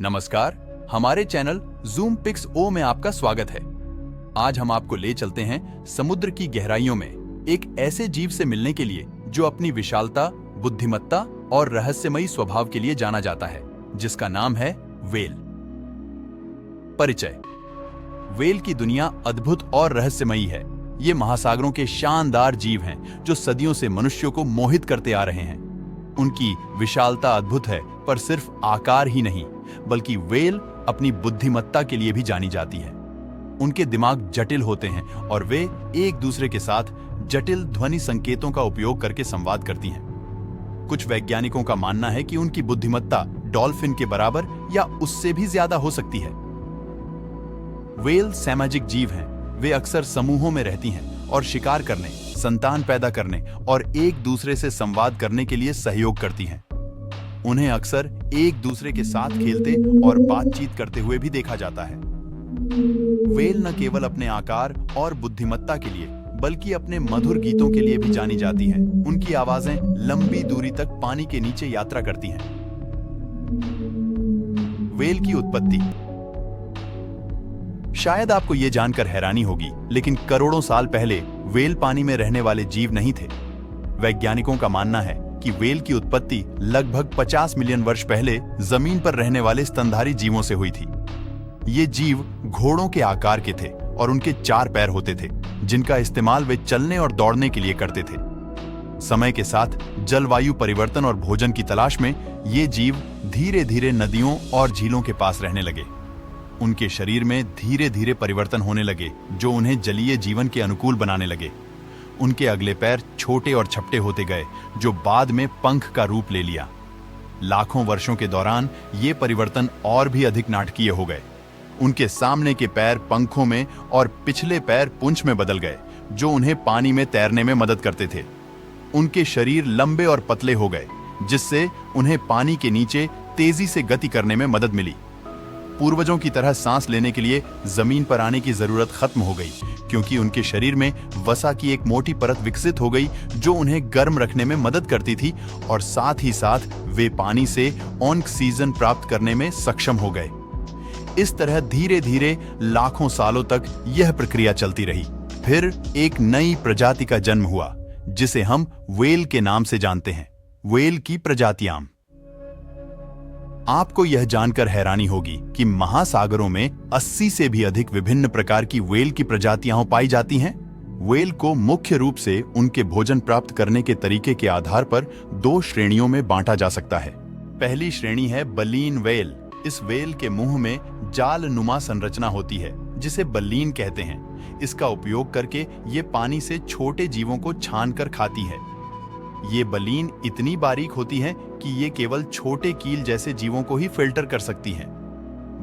नमस्कार, हमारे channel zoom pics ओ में आपका स्वागत है। आज हम आपको ले चलते हैं समुद्र की गहराइयों में एक ऐसे जीव से मिलने के लिए जो अपनी विशालता, बुद्धिमत्ता और रहस्यमयी स्वभाव के लिए जाना जाता है, जिसका नाम है व्हेल। परिचय। व्हेल की दुनिया अद्भुत और रहस्यमयी है। ये महासागरों के शानदार जीव हैं जो सदियों से मनुष्यों को मोहित करते आ रहे हैं। उनकी विशालता अद्भुत है, पर सिर्फ आकार ही नहीं बल्कि व्हेल अपनी बुद्धिमत्ता के लिए भी जानी जाती है। उनके दिमाग जटिल होते हैं और वे एक दूसरे के साथ जटिल ध्वनि संकेतों का उपयोग करके संवाद करती हैं। कुछ वैज्ञानिकों का मानना है कि उनकी बुद्धिमत्ता डॉल्फिन के बराबर या उससे भी ज्यादा हो सकती है। व्हेल सामाजिक जीव हैं। वे अक्सर समूहों में रहती हैं और शिकार करने, संतान पैदा करने और एक दूसरे से संवाद करने के लिए सहयोग करती हैं। उन्हें अक्सर एक दूसरे के साथ खेलते और बातचीत करते हुए भी देखा जाता है। व्हेल न केवल अपने आकार और बुद्धिमत्ता के लिए बल्कि अपने मधुर गीतों के लिए भी जानी जाती हैं। उनकी आवाजें लंबी दूरी तक पानी के नीचे यात्रा करती हैं। व्हेल की उत्पत्ति। शायद आपको यह जानकर हैरानी होगी, लेकिन करोड़ों साल पहले व्हेल पानी में रहने वाले जीव नहीं थे। वैज्ञानिकों का मानना है कि व्हेल की उत्पत्ति लगभग 50 मिलियन वर्ष पहले जमीन पर रहने वाले स्तनधारी जीवों से हुई थी। ये जीव घोड़ों के आकार के थे और उनके 4 पैर होते थे, जिनका इस्तेमाल वे चलने और दौड़ने के लिए करते थे। समय के साथ जलवायु परिवर्तन और भोजन की तलाश में ये जीव धीरे धीरे नदियों और झीलों के पास रहने लगे। उनके शरीर में धीरे धीरे परिवर्तन होने लगे, जो उन्हें जलीय जीवन के अनुकूल बनाने लगे। उनके अगले पैर छोटे और छपटे होते गए, जो बाद में पंख का रूप ले लिया। लाखों वर्षों के दौरान ये परिवर्तन और भी अधिक नाटकीय हो गए। उनके सामने के पैर पंखों में और पिछले पैर पूंछ में बदल गए, जो उन्हें पानी में तैरने में मदद करते थे। उनके शरीर लंबे और पतले हो गए, जिससे उन्हें पानी के नीचे तेजी से गति करने में मदद मिली। पूर्वजों की तरह सांस लेने के लिए जमीन पर आने की जरूरत खत्म हो गई, क्योंकि उनके शरीर में वसा की एक मोटी परत विकसित हो गई, जो उन्हें गर्म रखने में मदद करती थी और साथ ही साथ वे पानी से ऑक्सीजन प्राप्त करने में सक्षम हो गए। इस तरह धीरे धीरे लाखों सालों तक यह प्रक्रिया चलती रही। फिर एक नई प्रजाति का जन्म हुआ, जिसे हम व्हेल के नाम से जानते हैं। व्हेल की प्रजातियां। आपको यह जानकर हैरानी होगी कि महासागरों में 80 से भी अधिक विभिन्न प्रकार की व्हेल की प्रजातियां पाई जाती हैं। व्हेल को मुख्य रूप से उनके भोजन प्राप्त करने के तरीके के आधार पर 2 श्रेणियों में बांटा जा सकता है। पहली श्रेणी है बलीन व्हेल। इस व्हेल के मुंह में जाल नुमा संरचना होती है, जिसे बलीन कहते हैं। इसका उपयोग करके ये पानी से छोटे जीवों को छानकर खाती है। ये बलीन इतनी बारीक होती हैं कि ये केवल छोटे कील जैसे जीवों को ही फिल्टर कर सकती हैं।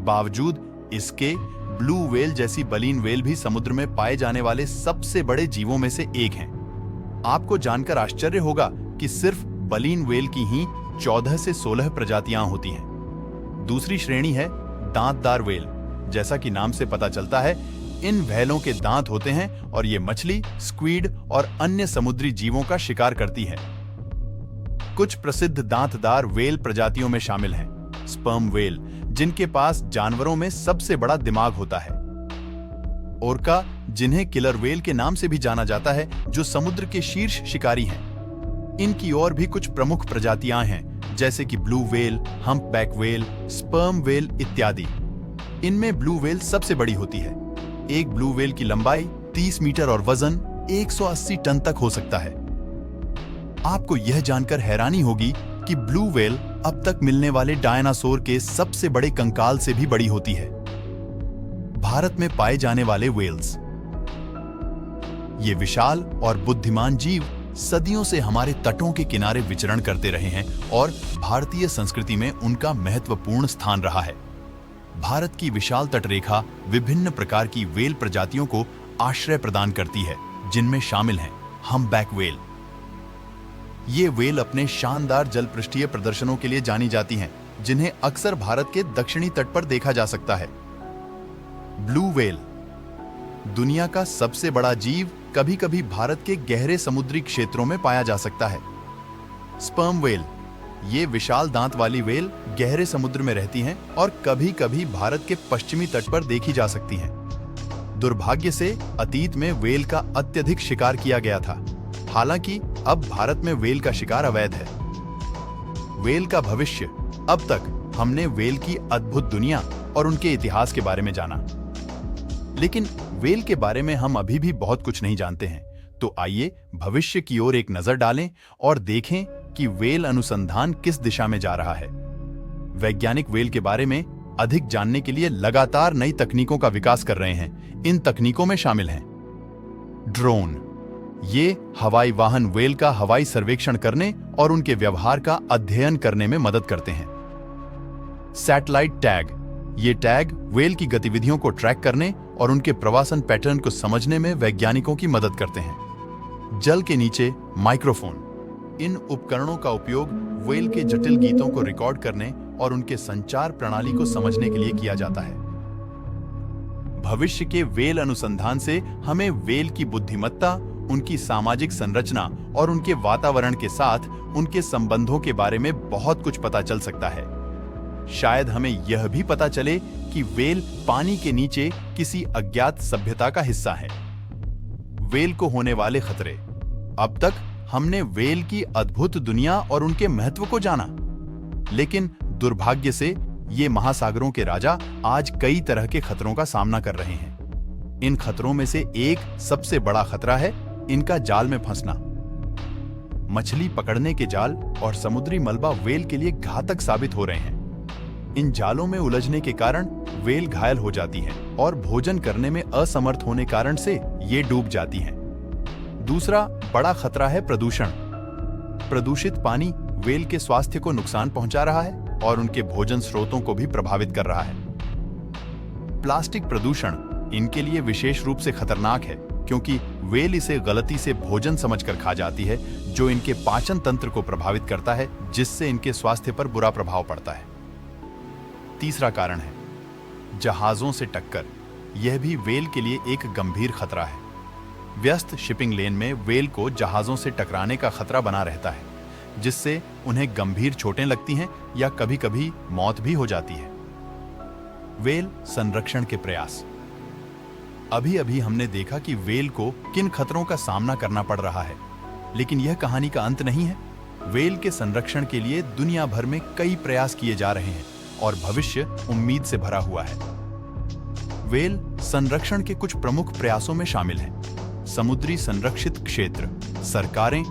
बावजूद इसके ब्लू व्हेल जैसी बलीन व्हेल भी समुद्र में पाए जाने वाले सबसे बड़े जीवों में से एक हैं। आपको जानकर आश्चर्य होगा कि सिर्फ बलीन व्हेल की ही 14 से 16 प्रजातियां होती हैं। दूसरी श्रेणी है दांतदार व्हेल। जैसा कि नाम से पता चलता है, इन व्हेलों के दांत होते हैं और ये मछली, स्क्वीड और अन्य समुद्री जीवों का शिकार करती है। कुछ प्रसिद्ध दांतदार व्हेल प्रजातियों में शामिल हैं स्पर्म व्हेल, जिनके पास जानवरों में सबसे बड़ा दिमाग होता है। ओरका, जिन्हें किलर व्हेल के नाम से भी जाना जाता है, जो समुद्र के शीर्ष शिकारी हैं। इनकी और भी कुछ प्रमुख प्रजातियां हैं, जैसे कि blue whale, humpback whale, sperm whale इत्यादि। इनमें ब्लू व्हेल सबसे बड़ी होती है। एक ब्लू व्हेल की लंबाई 30 मीटर और वजन 180 टन तक हो सकता है। आपको यह जानकर हैरानी होगी कि ब्लू व्हेल अब तक मिलने वाले डायनासोर के सबसे बड़े कंकाल से भी बड़ी होती है। भारत में पाए जाने वाले व्हेल्स। ये विशाल और बुद्धिमान जीव सदियों से हमारे तटों के किनारे विचरण करते रहे हैं और भारतीय संस्कृति में उनका महत्वपूर्ण स्थान रहा है। भारत की विशाल तटरेखा विभिन्न प्रकार की व्हेल प्रजातियों को आश्रय प्रदान करती है, जिनमें शामिल हैं हम्पबैक व्हेल। ये व्हेल अपने शानदार जलपृष्ठीय प्रदर्शनों के लिए जानी जाती हैं, जिन्हें अक्सर भारत के दक्षिणी तट पर देखा जा सकता है। ब्लू व्हेल, दुनिया का सबसे बड़ा जीव, कभी-कभी भारत के गहरे समुद्री क्षेत्रों में पाया जा सकता है। स्पर्म व्हेल, ये विशाल दांत वाली व्हेल गहरे समुद्र में रहती हैं और कभी-कभी भारत के पश्चिमी तट पर देखी जा सकती हैं। दुर्भाग्य से अतीत में व्हेल का अत्यधिक शिकार किया गया था। हालांकि अब भारत में व्हेल का शिकार अवैध है। व्हेल का भविष्य। अब तक हमने व्हेल की अद्भुत दुनिया और उनके इतिहास के बारे में जाना, लेकिन व्हेल के बारे में हम अभी भी बहुत कुछ नहीं जानते हैं। तो आइए भविष्य की ओर एक नजर डालें और देखें कि व्हेल अनुसंधान किस दिशा में जा रहा है। वैज्ञानिक व्हेल के बारे में अधिक जानने के लिए लगातार नई तकनीकों का विकास कर रहे हैं। इन तकनीकों में शामिल हैं ड्रोन। ये हवाई वाहन व्हेल का हवाई सर्वेक्षण करने और उनके व्यवहार का अध्ययन करने में मदद करते हैं। Satellite tag. ये टैग व्हेल की गतिविधियों को ट्रैक करने और उनके प्रवासन पैटर्न को समझने में वैज्ञानिकों की मदद करते हैं। जल के नीचे माइक्रोफोन। इन उपकरणों का उपयोग व्हेल के जटिल गीतों को रिकॉर्ड करने और उनके संचार प्रणाली को समझने के लिए किया जाता है। भविष्य के व्हेल अनुसंधान से हमें व्हेल की बुद्धिमत्ता, उनकी सामाजिक संरचना और उनके वातावरण के साथ उनके संबंधों के बारे में बहुत कुछ पता चल सकता है। शायद हमें यह भी पता चले कि व्हेल पानी के नीचे किसी अज्ञात सभ्यता का हिस्सा है। व्हेल को होने वाले खतरे। अब तक हमने व्हेल की अद्भुत दुनिया और उनके महत्व को जाना, लेकिन दुर्भाग्य से ये महासागरों के राजा आज कई तरह के खतरों का सामना कर रहे हैं। इन खतरों में से एक सबसे बड़ा खतरा है इनका जाल में फंसना। मछली पकड़ने के जाल और समुद्री मलबा व्हेल के लिए घातक साबित हो रहे हैं। इन जालों में उलझने के कारण व्हेल घायल हो जाती हैं और भोजन करने में असमर्थ होने कारण से ये डूब जाती हैं। दूसरा बड़ा खतरा है प्रदूषण। प्रदूषित पानी व्हेल के स्वास्थ्य को नुकसान पहुंचा रहा है और उनके भोजन स्रोतों को भी प्रभावित कर रहा है। प्लास्टिक प्रदूषण इनके लिए विशेष रूप से खतरनाक है, क्योंकि व्हेल इसे गलती से भोजन समझकर खा जाती है, जो इनके पाचन तंत्र को प्रभावित करता है, जिससे इनके स्वास्थ्य पर बुरा प्रभाव पड़ता है। तीसरा कारण है जहाजों से टक्कर। यह भी व्हेल के लिए एक गंभीर खतरा है। व्यस्त शिपिंग लेन में व्हेल को जहाजों से टकराने का खतरा बना रहता है, जिससे उन्हें गंभीर चोटें लगती हैं या कभी-कभी मौत भी हो जाती है। व्हेल संरक्षण के प्रयास। अभी-अभी हमने देखा कि व्हेल को किन खतरों का सामना करना पड़ रहा है, लेकिन यह कहानी का अंत नहीं है। व्हेल के संरक्षण के लिए दुनिया भर में कई प्रयास किए जा रहे हैं और भविष्य उम्मीद से भरा हुआ है। व्हेल संरक्षण के कुछ प्रमुख प्रयासों में शामिल हैं समुद्री संरक्षित क्षेत्र। सरकारें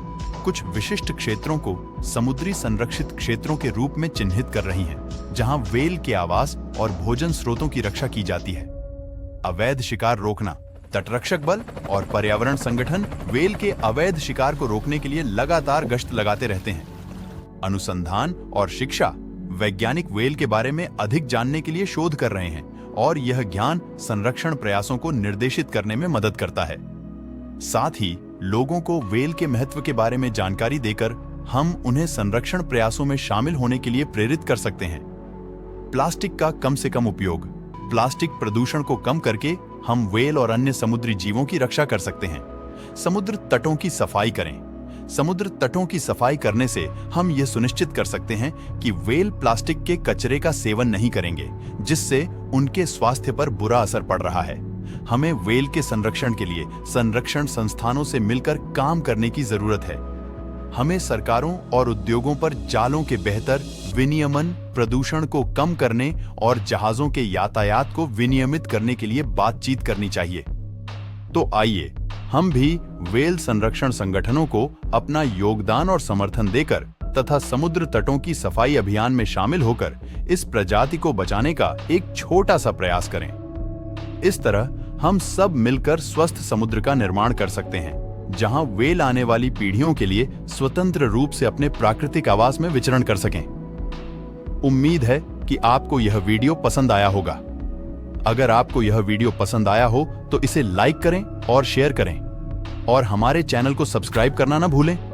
कुछ विशिष्ट क्षेत्रों को समुद्री संरक्षित क्षेत्रों के रूप में चिन्हित कर रही हैं, जहां व्हेल के आवास और भोजन स्रोतों की रक्षा की जाती है। अवैध शिकार रोकना। तटरक्षक बल और पर्यावरण संगठन व्हेल के अवैध शिकार को रोकने के लिए लगातार गश्त लगाते रहते हैं। अनुसंधान और शिक्षा। वैज्ञानिक व्हेल के बारे में अधिक जानने के लिए शोध कर रहे हैं और यह ज्ञान संरक्षण प्रयासों को निर्देशित करने में मदद करता है। साथ ही लोगों को व्हेल के महत्व के बारे में जानकारी देकर हम उन्हें संरक्षण प्रयासों में शामिल होने के लिए प्रेरित कर सकते हैं। प्लास्टिक का कम से कम उपयोग। प्लास्टिक प्रदूषण को कम करके हम व्हेल और अन्य समुद्री जीवों की रक्षा कर सकते हैं। समुद्र तटों की सफाई करें। समुद्र तटों की सफाई करने से हम ये सुनिश्चित कर सकते हैं कि व्हेल प्लास्टिक के कचरे का सेवन नहीं करेंगे, जिससे उनके स्वास्थ्य पर बुरा असर पड़ रहा है। हमें व्हेल के संरक्षण के लिए संरक्षण संस्थानों से मिलकर काम करने की जरूरत है। हमें सरकारों और उद्योगों पर जालों के बेहतर विनियमन, प्रदूषण को कम करने और जहाजों के यातायात को विनियमित करने के लिए बातचीत करनी चाहिए। तो आइए हम भी व्हेल संरक्षण संगठनों को अपना योगदान और समर्थन देकर तथा समुद्र तटों की सफाई अभियान में शामिल होकर इस प्रजाति को बचाने का एक छोटा सा प्रयास करें। इस तरह हम सब मिलकर स्वस्थ समुद्र का निर्माण कर सकते हैं, जहां व्हेल आने वाली पीढ़ियों के लिए स्वतंत्र रूप से अपने प्राकृतिक आवास में विचरण कर सकें। उम्मीद है कि आपको यह वीडियो पसंद आया होगा। अगर आपको यह वीडियो पसंद आया हो तो इसे लाइक करें और शेयर करें और हमारे चैनल को सब्सक्राइब करना ना भूलें।